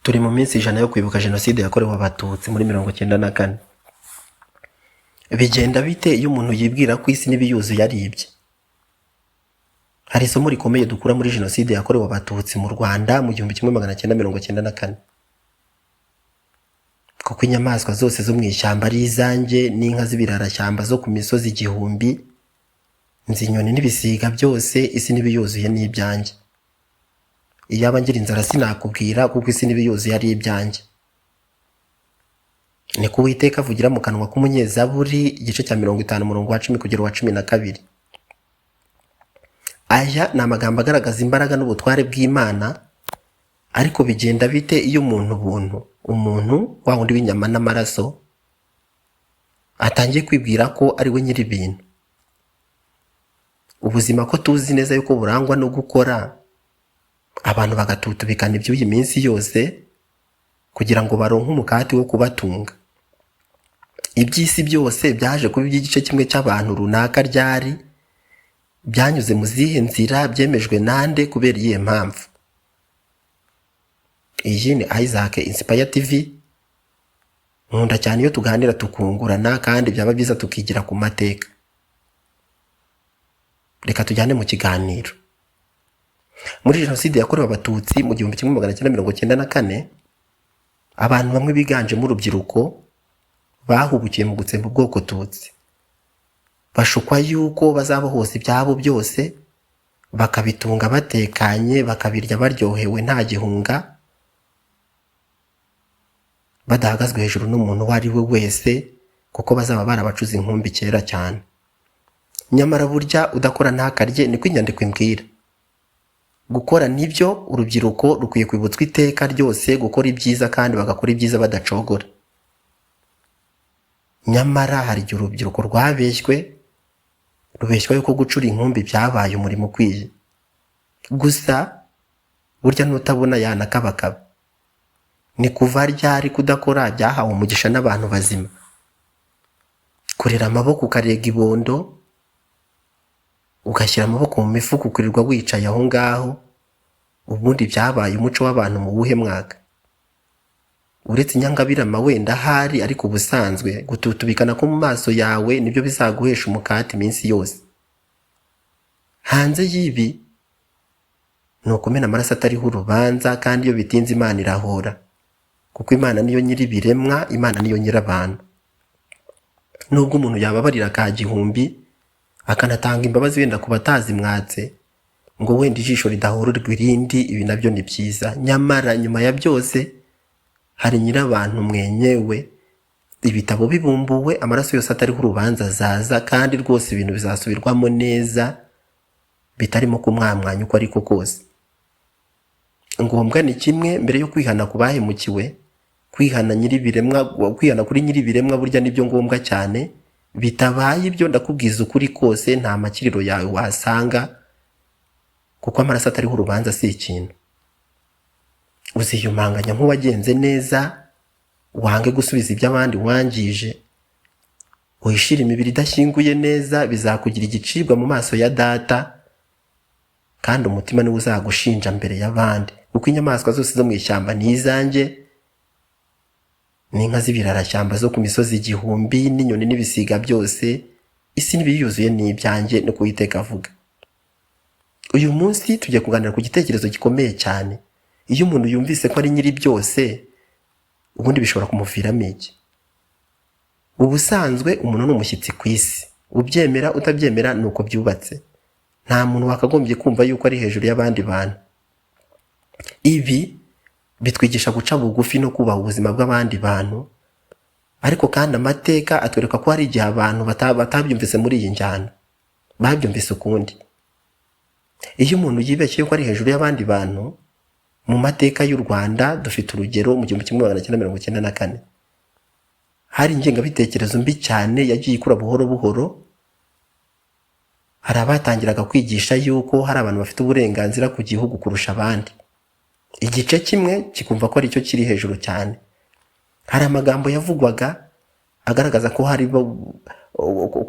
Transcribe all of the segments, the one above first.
Turi mu minsi 100 yo kwibuka jenoside yakorewe abatutsi muri 1994. Bigenda bite iyo umuntu yibwira ko isi n'ibiyuzuye ari ibye? Hari isomo rikomeye dukura muri jenoside yakorewe abatutsi mu Rwanda mu 1994. Kuko inyamaswa zose zo mu ishyamba ari izanjye, n'inka z'ibirarashyamba zo ku misozi igihumbi, nzinyoni n'ibisiga byose, isi n'ibiyuzuye ni ibyanjye. Iyaba ngira inzara sinakubwira kuko isi n'ibiyuzuye ari ibyanjye. Ni ko Uwiteka avugira mu kanwa k'umunyezaburi, igice cya 50 umurongo wa 10 kugera wa 12. Aya ni amagambo agaragaza imbaraga n'ubutware bw'Imana. Ariko bigenda bite iyo umuntu wa wundi w'inyama n'amaraso atangiye kwibwira ko ari we nyiri ibintu? Ubuzima ko tuzi neza yuko burangwa no gukora, abantu bagatutubikana iby'uyi minsi yose kugira ngo baronke umukati wo kubatunga. Iby'isi byose byaje kuba iby'igice kimwe cy'abantu runaka ryari, byanyuze mu zihe nzira, byemejwe nande, kubera iyihe mpamvu? Iyi ni Isaac Inspire TV. Nkunda cyane iyo tuganira tukungurana, kandi byaba byiza tukigira ku mateka. Reka tujyane mu kiganiro. Muri jenoside yakorewe abatutsi mu 1994, abantu bamwe biganjemo urubyiruko bahubukiye mu gutsemba ubwoko Tutsi. Bashukwa yuko bazabohoza ibyabo byose, bakabitunga batekanye, bakabirya baryohewe nta gihunga, badahagazwe hejuru n'umuntu uwo ari we wese, kuko bazaba barabacuze inkumbi kera cyane. Nyamara burya udakora ntakarye, niko inyandiko imbwira. Gukora nibyo, urubyiruko rukwiye kwibutswa iteka ryose gukora ibyiza, kandi bagakora ibyiza badacogora. Nyamara hari igihe urubyiruko rubeshywa yuko gucura inkumbi byabaye umurimo ukwiye. Gusa burya nutabona yanakabakaba. Ni kuva ryari kudakora byahawe umugisha n'abantu bazima? Kurera amaboko ukarega ibondo, ugashyira amaboko mu mifuka ukirirwa wicaye aho ngaho, ubundi byabaye umuco w'abantu mu buhe mwaka? Uretse inyangabirama wenda hari, ariko ubusanzwe gututubikana ko mu maso yawe nibyo bizaguhesha umukati iminsi yose. Hanze y'ibi ni ukumena amaraso atariho urubanza, kandi iyo bitinze Imana irahora, kuko Imana niyo nyiri biremwa, Imana niyo nyiri abantu. Nubwo umuntu yababarira ka gihumbi, akanatanga imbabazi wenda ku batazimwatse, ngo wenda ijisho ridahorerwa irindi, ibi nabyo ni byiza. Nyamara nyuma ya byose hari nyirabantu mwenyewe, ibitabo bibumbuwe, amaraso yose atariho urubanza azaza, kandi rwose ibintu bizasubirwamo neza, bitarimo kumwamwanya uko ariko kose. Ngombwa ni kimwe, mbere yo kwihana ku bahemukiwe, kwihana kuri nyiri biremwa burya nibyo ngombwa cyane. Bitabaye ibyo, ndakubwiza ukuri kose, nta makiriro yawe wasanga, kuko amaraso atariho urubanza si ikintu. Uziyumanganya nk'uwagenze neza, wange gusubiza iby'abandi wangije, wishira imibiri idashyinguye neza, bizakugira igicibwa mu maso ya Data, kandi umutima niwe uzagushinja mbere y'abandi. Kuko inyamaswa zose zo mu ishyamba ni izanjye, n'inka z'ibirarashyamba zo ku misozi igihumbi, n'inyoni n'ibisiga byose, isi n'ibiyuzuye ni ibyanjye, no Uwiteka avuga. Uyu munsi tugiye kuganira ku gitekerezo gikomeye cyane. Iyo umuntu yumvise ko ari nyiri byose, ubundi bishobora kumuviramo iki? Ubusanzwe umuntu ni umushyitsi ku isi. Ubyemera utabyemera ni uko byubatse. Nta muntu wakagombye kumva yuko ari hejuru y'abandi bantu. Ibi bitwigisha guca bugufi no kubaha ubuzima bw'abandi bantu. Ariko kandi amateka atwereka ko hari igihe abantu batabyumvise muri iyi njyana, babyumvise ukundi. Iyo umuntu yibeshye yuko ari hejuru y'abandi bantu, mu mateka y'u Rwanda dufite urugero mu 1994. Hari ingengabitekerezo mbi cyane yagiye ikura buhoro buhoro. Hari abatangiraga kwigisha yuko hari abantu bafite uburenganzira ku gihugu kurusha abandi. Igice kimwe kikumva ko ari cyo kiri hejuru cyane. Hari amagambo yavugwaga agaragaza ko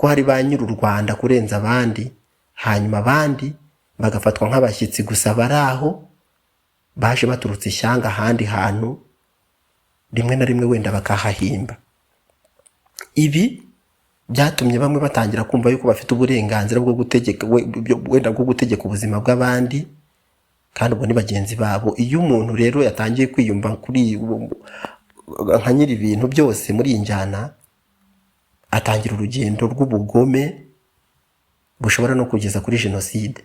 hari ba nyiri u Rwanda kurenza abandi, hanyuma abandi bagafatwa nk'abashyitsi gusa bari aho, baje baturutse ishyanga ahandi hantu, rimwe na rimwe wenda bakahahimba. Ibi byatumye bamwe batangira kumva yuko bafite uburenganzira bwo gutegeka wenda bwo gutegeka ubuzima bw'abandi, kandi ubwo ni bagenzi babo. Iyo umuntu rero yatangiye kwiyumva kuri nka nyiri ibintu byose muri iyi njyana, atangira urugendo rw'ubugome bushobora no kugeza kuri jenoside.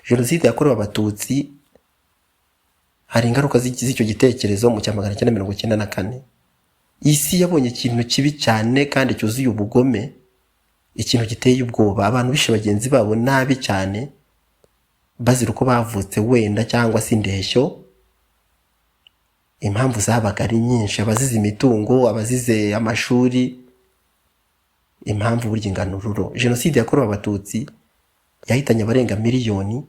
Jenoside yakorewe Abatutsi, hari ingaruka z'icyo gitekerezo mu 1994. Isi yabonye ikintu kibi cyane kandi cyuzuye ubugome, ikintu giteye ubwoba. Abantu bishe bagenzi babo nabi cyane bazira uko bavutse wenda cyangwa se indeshyo. Impamvu zabaga ari nyinshi, abazize imitungo, abazize amashuri, impamvu burya inganururo. Jenoside yakorewe Abatutsi yahitanye abarenga miliyoni,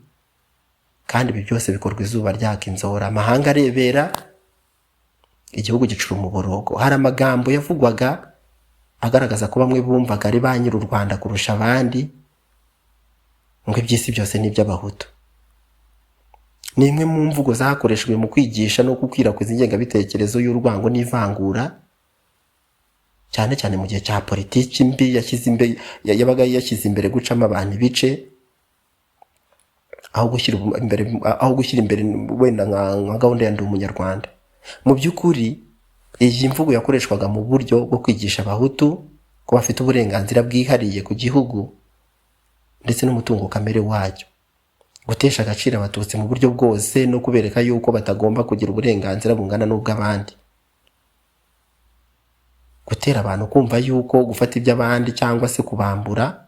kandi ibi byose bikorwa izuba ryaka inzora. Amahanga arebera, igihugu gicura umuborogo. Hari amagambo yavugwaga agaragaza ko bamwe bumvaga ari ba nyiri u Rwanda kurusha abandi, ngo iby'isi byose ni iby'abahutu. Ni imwe mu mvugo zakoreshejwe mu kwigisha no gukwirakwiza ingengabitekerezo y'urwango n'ivangura, cyane cyane mu gihe cya politiki mbi yabaga yashyize imbere gucamo abantu ibice, aho gushyira imbere wenda nka gahunda ya ndi umunyarwanda. Mu by'ukuri iyi mvugo yakoreshwaga mu buryo bwo kwigisha abahutu ko bafite uburenganzira bwihariye ku gihugu ndetse n'umutungo kamere wacyo, gutesha agaciro Abatutsi mu buryo bwose no kubereka yuko batagomba kugira uburenganzira bungana n'ubw'abandi, gutera abantu kumva yuko gufata iby'abandi cyangwa se kubambura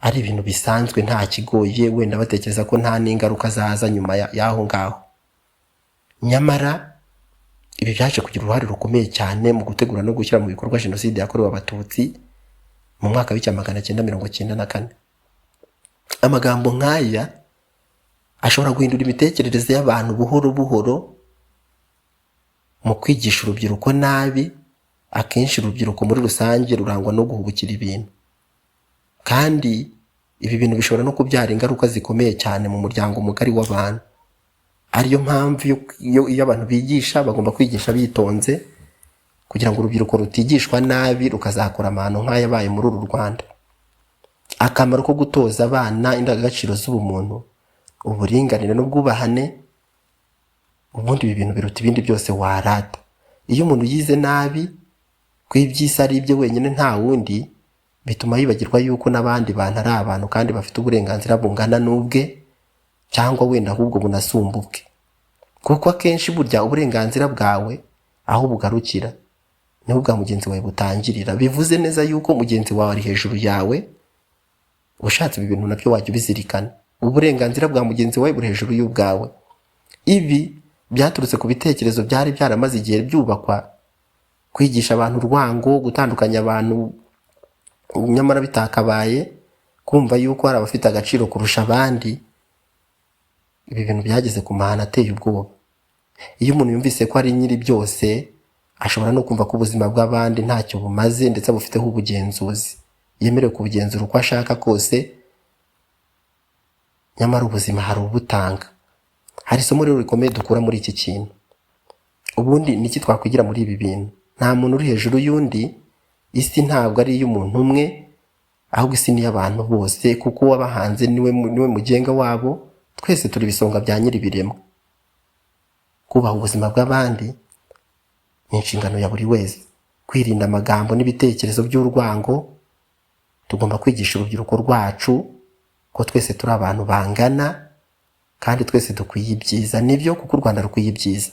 ari ibintu bisanzwe nta kigoye, wenda batekereza ko nta n'ingaruka zaza nyuma y'aho ngaho. Nyamara ibi byaje kugira uruhare rukomeye cyane mu gutegura no gushyira mu bikorwa jenoside yakorewe Abatutsi mu mwaka w'1994. Amagambo nk'aya ashobora guhindura imitekerereze y'abantu buhoro buhoro mu kwigisha urubyiruko nabi. Akenshi urubyiruko muri rusange rurangwa no guhubukira ibintu, kandi ibi bintu bishobora no kubyara ingaruka zikomeye cyane mu muryango mugari w'abantu. Ariyo mpamvu iyo abantu bigisha bagomba kwigisha bitonze, kugira ngo urubyiruko rutigishwa nabi rukazakora amahano nk'ayabaye muri uru Rwanda. Akamaro ko gutoza abana indangagaciro z'ubumuntu, uburinganire n'ubwubahane, ubundi ibi bintu biruta ibindi byose warata. Iyo umuntu yize nabi ko iby'isi ari ibye wenyine nta wundi, bituma yibagirwa yuko n'abandi bantu ari abantu kandi bafite uburenganzira bungana n'ubwe, cyangwa wenda ahubwo bunasumba ubwe. Kuko akenshi burya uburenganzira bwawe aho bugarukira niho bwa mugenzi wawe butangirira. Bivuze neza yuko mugenzi wawe ari hejuru yawe. Ushatse ibi bintu nabyo wajya ubizirikana, uburenganzira bwa mugenzi wawe buri hejuru y'ubwawe. Ibi byaturutse ku bitekerezo byari byaramaze igihe byubakwa, kwigisha abantu urwango, gutandukanya abantu nyamara bitakabaye, kumva yuko hari abafite agaciro kurusha abandi. Ibi bintu byageze ku mahana ateye ubwoba. Iyo umuntu yumvise ko ari nyiri byose, ashobora no kumva ko ubuzima bw'abandi ntacyo bumaze ndetse bufiteho ubugenzuzi, yemerewe kubugenzura uko ashaka kose, nyamara ubuzima hari ubutanga. Hari isomo rero rikomeye dukura muri iki kintu. Ubundi niki twakwigira muri ibi bintu? Nta muntu uri hejuru y'undi. Isi ntabwo ari iy'umuntu umwe, ahubwo isi ni y'abantu bose, kuko uwabahanze niwe mugenga wabo. Twese turi ibisonga bya nyiri biremwa. Kubaha ubuzima bw'abandi ni inshingano ya buri wese. Kwirinda amagambo n'ibitekerezo by'urwango. Tugomba kwigisha urubyiruko rwacu ko twese turi abantu bangana, kandi twese dukwiye ibyiza. Nibyo, kuko u Rwanda rukwiye ibyiza.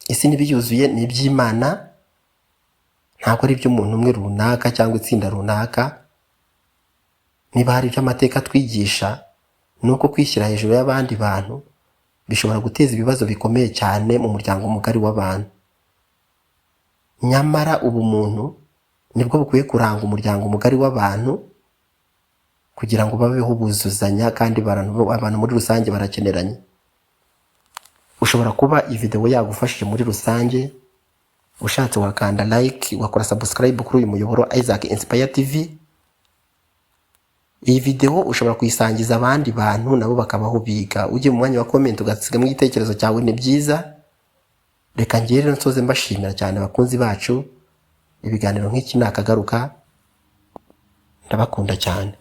Isi n'ibiyuzuye ni iby'Imana, ntabwo ari iby'umuntu umwe runaka cyangwa itsinda runaka. Niba hari iby'amateka twigisha, nuko kwishyira hejuru y'abandi bantu bishobora guteza ibibazo bikomeye cyane mu muryango mugari w'abantu. Nyamara ubumuntu nibwo bukwiye kuranga umuryango mugari w'abantu, kugira ngo babeho buzuzanya, kandi abantu muri rusange barakeneranye. Ushobora kuba iyi video yagufashije muri rusange. Ushatse wakanda like, wakora subscribe kuri uyu muyoboro Isaac Inspire TV. Iyi video ushobora kuyisangiza abandi bantu nabo bakabaho biga. Ujye mu mwanya wa comment ugasigamo igitekerezo cyawe, ni byiza. reka ngire rero nsoze mbashimira cyane abakunzi bacu, ibiganiro nk'iki nakagaruka, ndabakunda cyane.